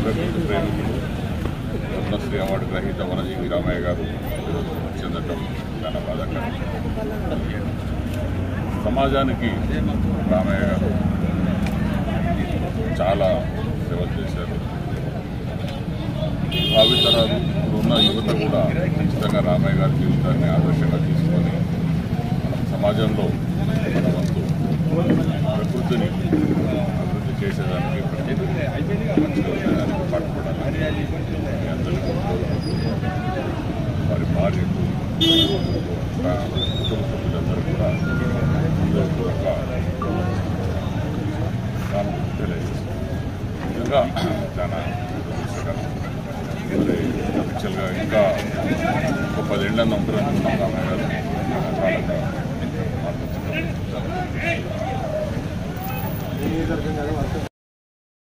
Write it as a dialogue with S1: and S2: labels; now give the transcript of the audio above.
S1: ప్రకృతి ప్రేమికులు పద్మశ్రీ అవార్డు గ్రహీత వనజీవి రామయ్య గారు చెందటం చాలా బాధాకరం. సమాజానికి రామయ్య గారు చాలా సేవలు చేశారు. భావితరాలు ఇప్పుడున్న యువత కూడా ఖచ్చితంగా రామయ్య గారి జీవితాన్ని ఆదర్శంగా తీసుకొని మన సమాజంలో మన వంతు ప్రకృతిని అభివృద్ధి చేసేదానికి మంచిగా ఉండేదానికి పాటుపడాలి. అందరికీ వారి భార్యకు కుటుంబ సభ్యులందరూ కూడా హృదయపూర్వక తెలియజేస్తారు. నిజంగా చాలా దురదృష్టకరం. మరి యాక్చువల్గా ఇంకా ఒక 10 ఏళ్ళని ఉంటారనుకున్నాం రామయ్య గారు. కాలంగా మార్పు